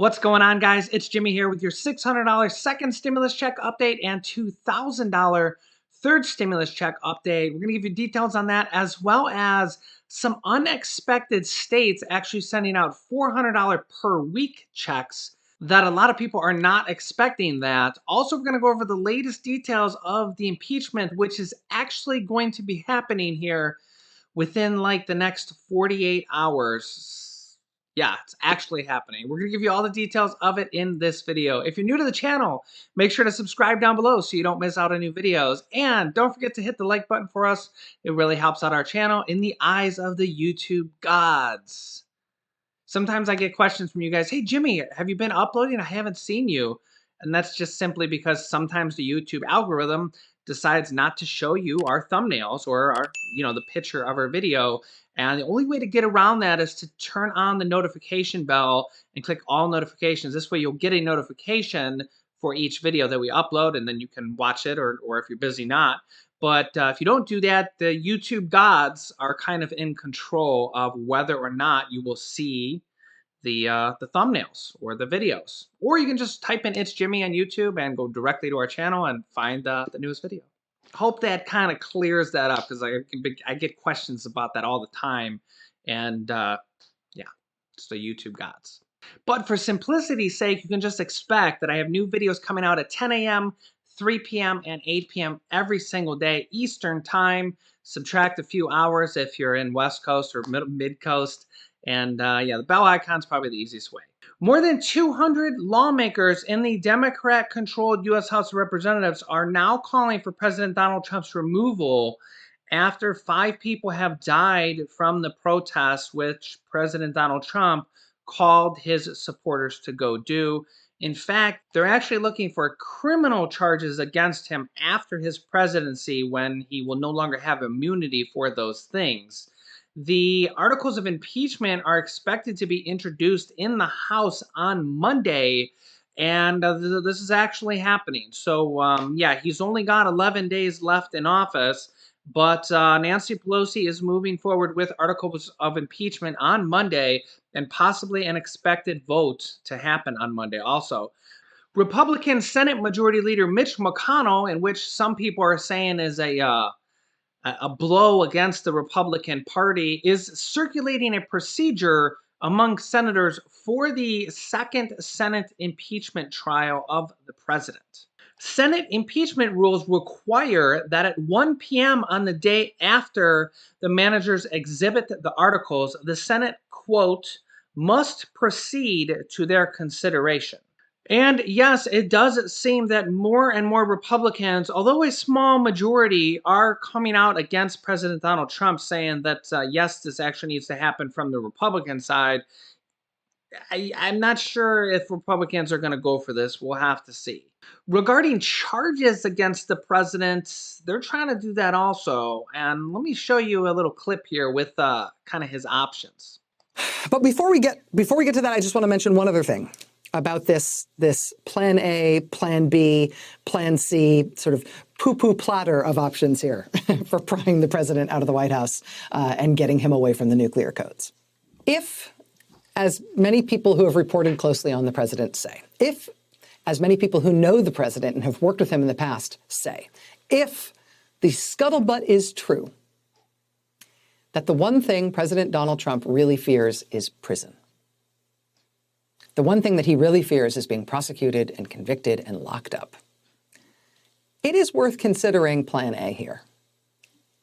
What's going on, guys? It's Jimmy here with your $600 second stimulus check update and $2,000 third stimulus check update. We're going to give you details on that, as well as some unexpected states actually sending out $400 per week checks that a lot of people are not expecting that. Also, we're going to go over the latest details of the impeachment, which is actually going to be happening here within like the next 48 hours. Yeah, it's actually happening. We're going to give you all the details of it in this video. If you're new to the channel, make sure to subscribe down below so you don't miss out on new videos. And don't forget to hit the like button for us. It really helps out our channel in the eyes of the YouTube gods. Sometimes I get questions from you guys. Hey, Jimmy, have you been uploading? I haven't seen you. And that's just simply because sometimes the YouTube algorithm decides not to show you our thumbnails or our, the picture of our video. And the only way to get around that is to turn on the notification bell and click all notifications. This way you'll get a notification for each video that we upload, and then you can watch it, or if you're busy, not. But if you don't do that, the YouTube gods are kind of in control of whether or not you will see the thumbnails or the videos. Or you can just type in It's Jimmy on YouTube and go directly to our channel and find the newest video. Hope that kind of clears that up, because I get questions about that all the time. And yeah, it's the YouTube gods. But for simplicity's sake, you can just expect that I have new videos coming out at 10 a.m., 3 p.m., and 8 p.m. every single day, Eastern time. Subtract a few hours if you're in West Coast or Mid Coast. And yeah, the bell icon's probably the easiest way. More than 200 lawmakers in the Democrat-controlled U.S. House of Representatives are now calling for President Donald Trump's removal after 5 people have died from the protests which President Donald Trump called his supporters to go do. In fact, they're actually looking for criminal charges against him after his presidency, when he will no longer have immunity for those things. The articles of impeachment are expected to be introduced in the House on Monday, and this is actually happening. So, yeah, he's only got 11 days left in office, but Nancy Pelosi is moving forward with articles of impeachment on Monday, and possibly an expected vote to happen on Monday also. Republican Senate Majority Leader Mitch McConnell, in which some people are saying is a blow against the Republican Party, is circulating a procedure among senators for the second Senate impeachment trial of the president. Senate impeachment rules require that at 1 p.m. on the day after the managers exhibit the articles, the Senate, quote, must proceed to their consideration. And yes, it does seem that more and more Republicans, although a small majority, are coming out against President Donald Trump, saying that, yes, this actually needs to happen from the Republican side. I'm not sure if Republicans are going to go for this. We'll have to see. Regarding charges against the president, they're trying to do that also. And let me show you a little clip here with kind of his options. But before we get to that, I just want to mention one other thing about this plan A, plan B, plan C, sort of poo-poo platter of options here for prying the president out of the White House and getting him away from the nuclear codes. If, as many people who have reported closely on the president say, if, as many people who know the president and have worked with him in the past say, if the scuttlebutt is true, that the one thing President Donald Trump really fears is prison. The one thing that he really fears is being prosecuted and convicted and locked up. It is worth considering Plan A here.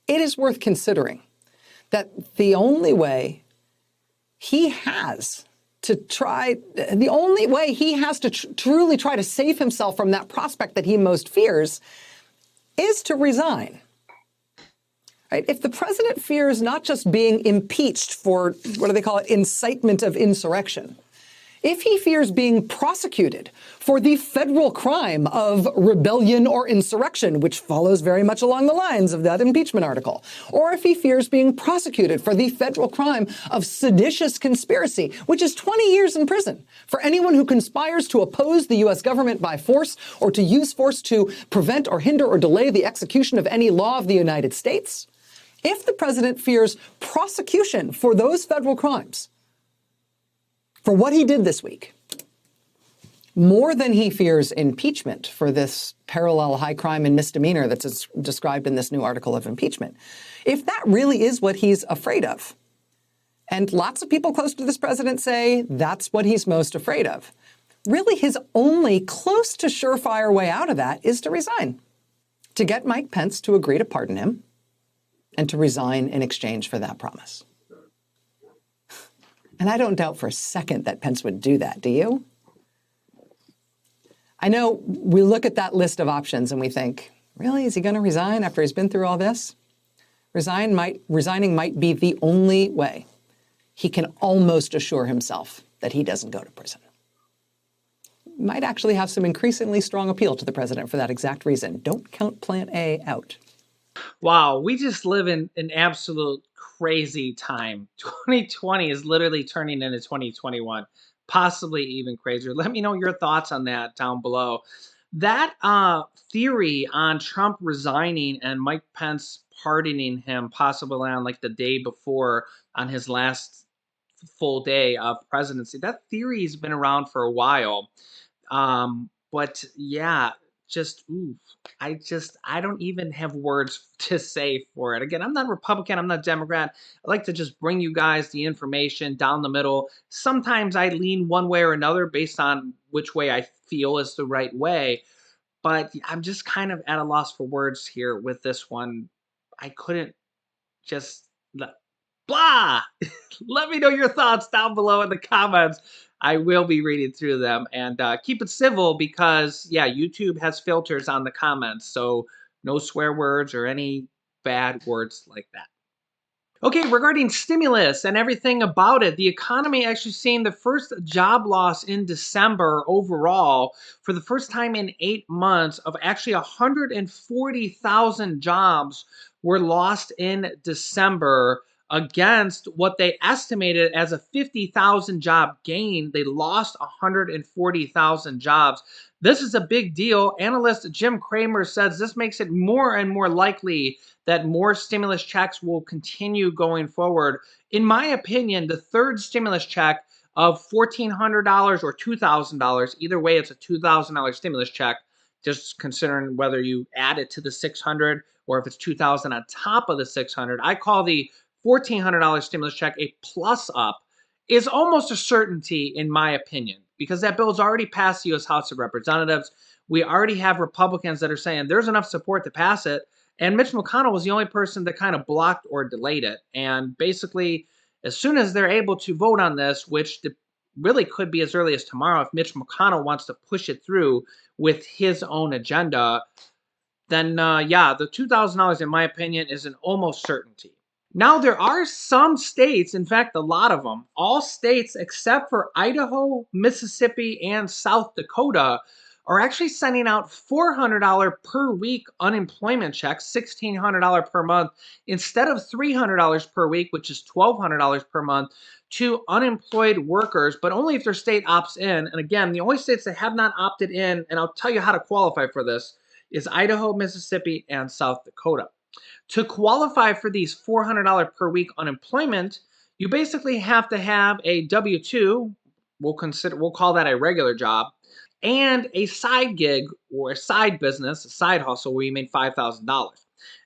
It is worth considering that the only way he has to truly try to save himself from that prospect that he most fears is to resign. Right? If the president fears not just being impeached for, what do they call it, incitement of insurrection, if he fears being prosecuted for the federal crime of rebellion or insurrection, which follows very much along the lines of that impeachment article, or if he fears being prosecuted for the federal crime of seditious conspiracy, which is 20 years in prison for anyone who conspires to oppose the U.S. government by force or to use force to prevent or hinder or delay the execution of any law of the United States, if the president fears prosecution for those federal crimes, for what he did this week, more than he fears impeachment for this parallel high crime and misdemeanor that's described in this new article of impeachment. If that really is what he's afraid of, and lots of people close to this president say that's what he's most afraid of, really his only close to surefire way out of that is to resign, to get Mike Pence to agree to pardon him, and to resign in exchange for that promise. And I don't doubt for a second that Pence would do that, do you? I know we look at that list of options and we think, really, is he going to resign after he's been through all this? Resigning might be the only way he can almost assure himself that he doesn't go to prison. Might actually have some increasingly strong appeal to the president for that exact reason. Don't count Plan A out. Wow, we just live in an absolute crazy time. 2020 is literally turning into 2021, possibly even crazier. Let me know your thoughts on that down below. That theory on Trump resigning and Mike Pence pardoning him, possibly on like the day before on his last full day of presidency, that theory has been around for a while. But yeah, just oof. I don't even have words to say for it. Again, I'm not Republican, I'm not Democrat. I like to just bring you guys the information down the middle. Sometimes I lean one way or another based on which way I feel is the right way. But I'm just kind of at a loss for words here with this one. I couldn't just blah. Let me know your thoughts down below in the comments. I will be reading through them, and keep it civil because, yeah, YouTube has filters on the comments, so no swear words or any bad words like that. Okay, regarding stimulus and everything about it, the economy actually seeing the first job loss in December overall for the first time in 8 months of actually 140,000 jobs were lost in December against what they estimated as a 50,000 job gain. They lost 140,000 jobs. This is a big deal. Analyst Jim Cramer says this makes it more and more likely that more stimulus checks will continue going forward. In my opinion, the third stimulus check of $1,400 or $2,000, either way, it's a $2,000 stimulus check, just considering whether you add it to the 600 or if it's 2,000 on top of the 600. I call the $1,400 stimulus check a plus up, is almost a certainty in my opinion, because that bill's already passed the U.S. House of Representatives. We already have Republicans that are saying there's enough support to pass it. And Mitch McConnell was the only person that kind of blocked or delayed it. And basically, as soon as they're able to vote on this, which really could be as early as tomorrow if Mitch McConnell wants to push it through with his own agenda, then yeah, the $2,000, in my opinion, is an almost certainty. Now, there are some states, in fact, a lot of them, all states except for Idaho, Mississippi, and South Dakota, are actually sending out $400 per week unemployment checks, $1,600 per month, instead of $300 per week, which is $1,200 per month, to unemployed workers, but only if their state opts in. And again, the only states that have not opted in, and I'll tell you how to qualify for this, is Idaho, Mississippi, and South Dakota. To qualify for these $400 per week unemployment, you basically have to have a W-2, we'll call that a regular job, and a side gig or a side business, a side hustle where you made $5,000.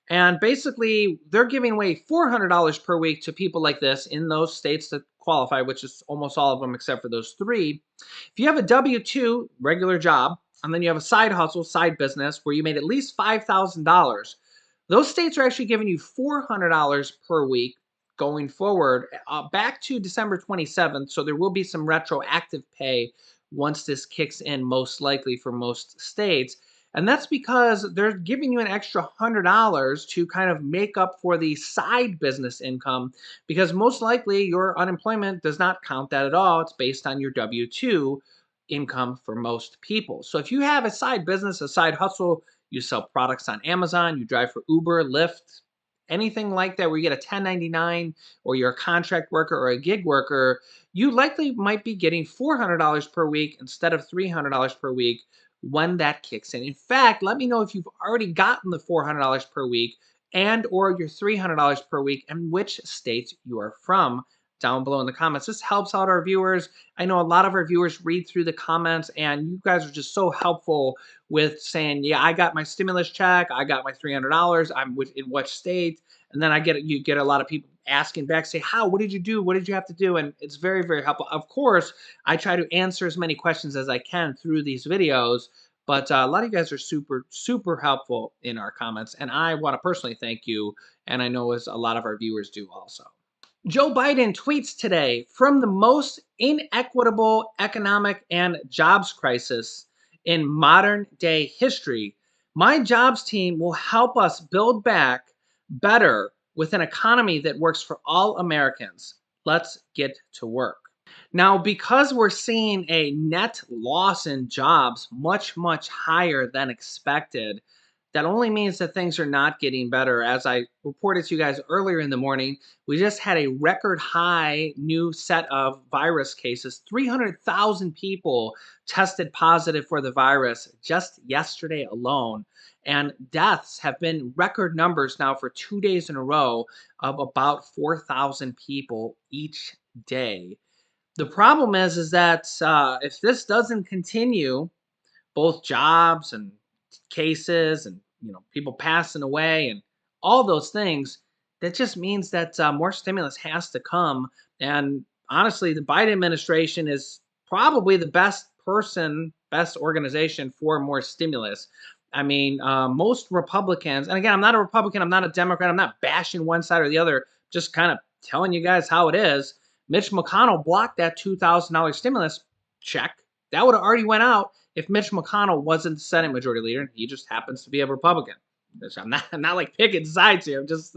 And basically, they're giving away $400 per week to people like this in those states that qualify, which is almost all of them except for those three. If you have a W-2 regular job, and then you have a side hustle, side business where you made at least $5,000, those states are actually giving you $400 per week going forward back to December 27th. So there will be some retroactive pay once this kicks in, most likely for most states. And that's because they're giving you an extra $100 to kind of make up for the side business income, because most likely your unemployment does not count that at all. It's based on your W-2 income for most people. So if you have a side business, a side hustle, you sell products on Amazon, you drive for Uber, Lyft, anything like that where you get a 1099 or you're a contract worker or a gig worker, you likely might be getting $400 per week instead of $300 per week when that kicks in. In fact, let me know if you've already gotten the $400 per week and or your $300 per week and which states you are from down below in the comments. This helps out our viewers. I know a lot of our viewers read through the comments, and you guys are just so helpful with saying, yeah, I got my stimulus check, I got my $300, in what state? And then you get a lot of people asking back, say, how, what did you do? What did you have to do? And it's very, very helpful. Of course, I try to answer as many questions as I can through these videos, but a lot of you guys are super, super helpful in our comments. And I want to personally thank you. And I know as a lot of our viewers do also. Joe Biden tweets today, from the most inequitable economic and jobs crisis in modern day history, my jobs team will help us build back better with an economy that works for all Americans. Let's get to work. Now, because we're seeing a net loss in jobs much, much higher than expected, that only means that things are not getting better. As I reported to you guys earlier in the morning, we just had a record high new set of virus cases. 300,000 people tested positive for the virus just yesterday alone. And deaths have been record numbers now for 2 days in a row of about 4,000 people each day. The problem is that if this doesn't continue, both jobs and cases and people passing away and all those things, that just means that more stimulus has to come. And honestly, the Biden administration is probably the best organization for more stimulus. I mean, most Republicans, and again, I'm not a Republican, I'm not a Democrat, I'm not bashing one side or the other, just kind of telling you guys how it is. Mitch McConnell blocked that $2,000 stimulus check. That would have already went out if Mitch McConnell wasn't the Senate Majority Leader. He just happens to be a Republican. I'm not like picking sides here. I'm just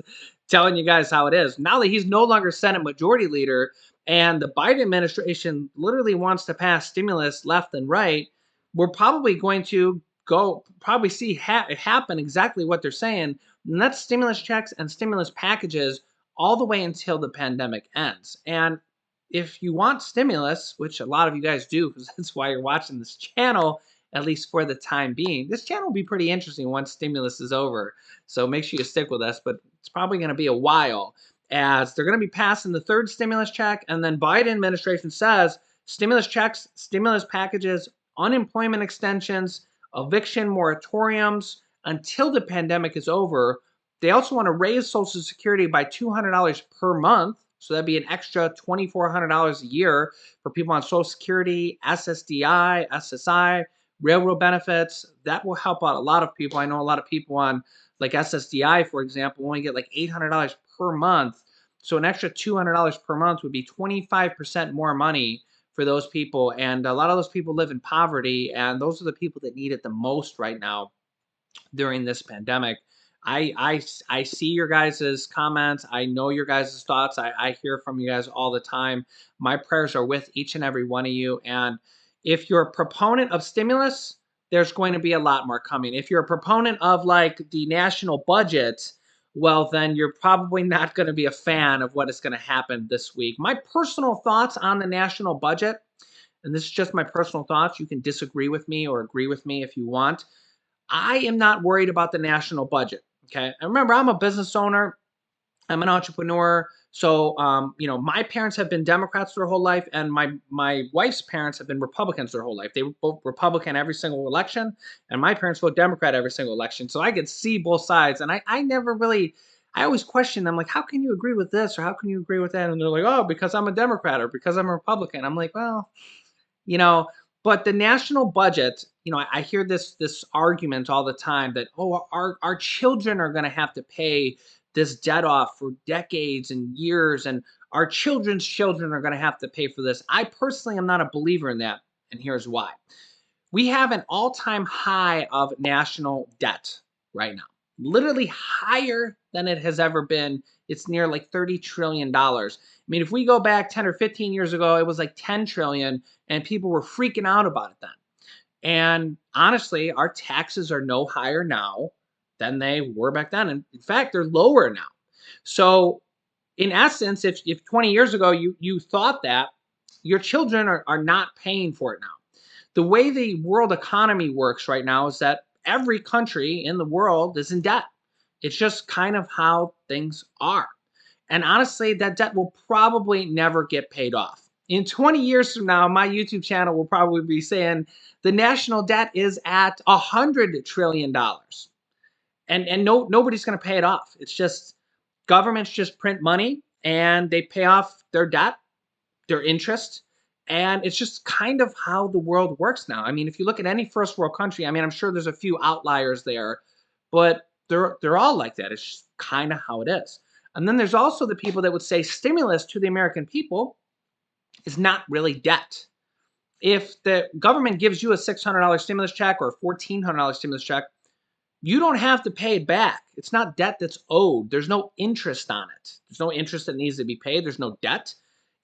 telling you guys how it is. Now that he's no longer Senate Majority Leader and the Biden administration literally wants to pass stimulus left and right, we're probably going to see happen exactly what they're saying. And that's stimulus checks and stimulus packages all the way until the pandemic ends. And if you want stimulus, which a lot of you guys do, because that's why you're watching this channel, at least for the time being, this channel will be pretty interesting once stimulus is over. So make sure you stick with us, but it's probably going to be a while as they're going to be passing the third stimulus check. And then Biden administration says stimulus checks, stimulus packages, unemployment extensions, eviction moratoriums until the pandemic is over. They also want to raise Social Security by $200 per month. So that'd be an extra $2,400 a year for people on Social Security, SSDI, SSI, railroad benefits. That will help out a lot of people. I know a lot of people on like SSDI, for example, only get like $800 per month. So an extra $200 per month would be 25% more money for those people. And a lot of those people live in poverty, and those are the people that need it the most right now during this pandemic. I see your guys' comments. I know your guys' thoughts. I hear from you guys all the time. My prayers are with each and every one of you. And if you're a proponent of stimulus, there's going to be a lot more coming. If you're a proponent of like the national budget, well, then you're probably not going to be a fan of what is going to happen this week. My personal thoughts on the national budget, and this is just my personal thoughts. You can disagree with me or agree with me if you want. I am not worried about the national budget. Okay. And remember, I'm a business owner. I'm an entrepreneur. So, my parents have been Democrats their whole life, and my wife's parents have been Republicans their whole life. They were both Republican every single election, and my parents vote Democrat every single election. So I could see both sides, and I never really, I always question them, like, how can you agree with this or how can you agree with that? And they're like, oh, because I'm a Democrat or because I'm a Republican. I'm like, well, you know, but the national budget, I hear this argument all the time that, oh, our children are going to have to pay this debt off for decades and years, and our children's children are going to have to pay for this. I personally am not a believer in that, and here's why. We have an all-time high of national debt right now, literally higher than it has ever been. It's near like $30 trillion. I mean, if we go back 10 or 15 years ago, it was like 10 trillion, and people were freaking out about it then. And honestly, our taxes are no higher now than they were back then. And in fact, they're lower now. So in essence, if 20 years ago you thought that, your children are not paying for it now. The way the world economy works right now is that every country in the world is in debt. It's just kind of how things are. And honestly, that debt will probably never get paid off. In 20 years from now, my YouTube channel will probably be saying the national debt is at $100 trillion, and nobody's going to pay it off. It's just governments just print money and they pay off their debt, their interest, and it's just kind of how the world works now. I mean, if you look at any first world country, I mean, I'm sure there's a few outliers there, but they're all like that. It's just kind of how it is. And then there's also the people that would say stimulus to the American people is not really debt. If the government gives you a $600 stimulus check or a $1,400 stimulus check, you don't have to pay it back. It's not debt that's owed. There's no interest on it. There's no interest that needs to be paid. There's no debt.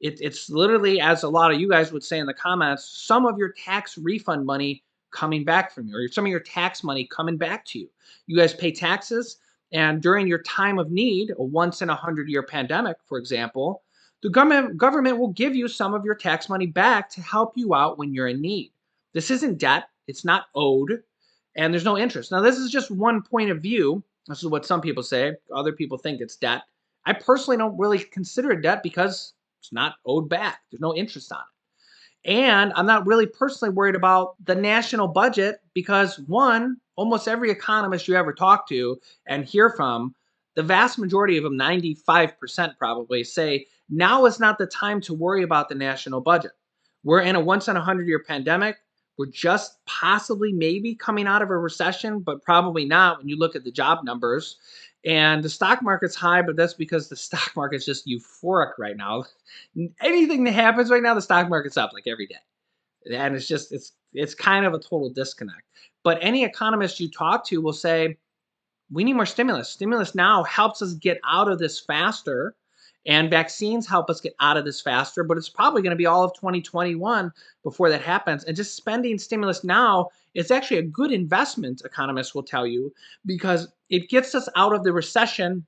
It's literally, as a lot of you guys would say in the comments, some of your tax refund money coming back from you, or some of your tax money coming back to you. You guys pay taxes, and during your time of need, a once in 100-year pandemic, for example, the government will give you some of your tax money back to help you out when you're in need. This isn't debt. It's not owed, and there's no interest. Now, this is just one point of view. This is what some people say. Other people think it's debt. I personally don't really consider it debt because it's not owed back. There's no interest on it. And I'm not really personally worried about the national budget because, one, almost every economist you ever talk to and hear from, the vast majority of them, 95% probably, say now is not the time to worry about the national budget. We're in a once in a 100-year pandemic. We're just possibly maybe coming out of a recession, but probably not when you look at the job numbers. And the stock market's high, but that's because the stock market's just euphoric right now. Anything that happens right now, the stock market's up like every day. And it's kind of a total disconnect. But any economist you talk to will say, we need more stimulus. Stimulus now helps us get out of this faster, and vaccines help us get out of this faster, but it's probably going to be all of 2021 before that happens. And just spending stimulus now is actually a good investment, economists will tell you, because it gets us out of the recession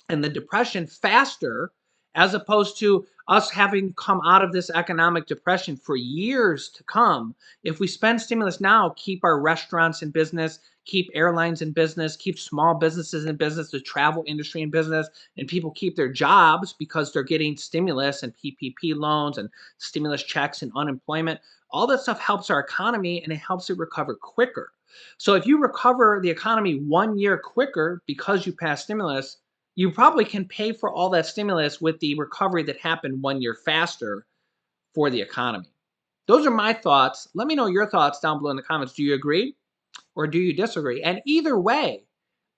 and the depression faster, as opposed to us having come out of this economic depression for years to come. If we spend stimulus now, keep our restaurants in business, keep airlines in business, keep small businesses in business, the travel industry in business, and people keep their jobs because they're getting stimulus and PPP loans and stimulus checks and unemployment. All that stuff helps our economy and it helps it recover quicker. So if you recover the economy 1 year quicker because you pass stimulus, you probably can pay for all that stimulus with the recovery that happened 1 year faster for the economy. Those are my thoughts. Let me know your thoughts down below in the comments. Do you agree or do you disagree? And either way,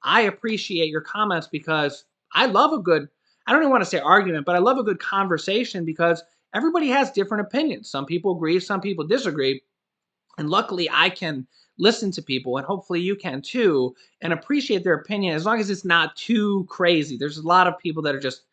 I appreciate your comments because I love a good, I don't even want to say argument, but I love a good conversation because everybody has different opinions. Some people agree, some people disagree. And luckily, I can listen to people, and hopefully you can too, and appreciate their opinion as long as it's not too crazy. There's a lot of people that are just,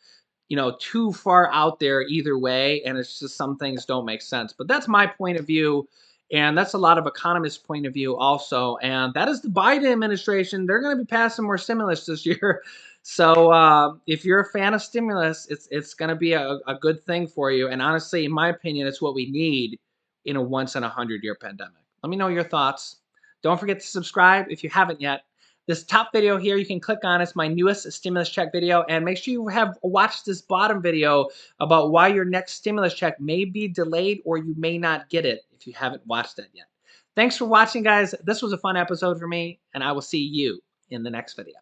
too far out there either way, and it's just some things don't make sense. But that's my point of view, and that's a lot of economists' point of view also. And that is the Biden administration. They're going to be passing more stimulus this year. So if you're a fan of stimulus, it's going to be a good thing for you. And honestly, in my opinion, it's what we need in a once in a 100-year pandemic. Let me know your thoughts. Don't forget to subscribe if you haven't yet. This top video here, you can click on. It's my newest stimulus check video. And make sure you have watched this bottom video about why your next stimulus check may be delayed or you may not get it if you haven't watched that yet. Thanks for watching, guys. This was a fun episode for me, and I will see you in the next video.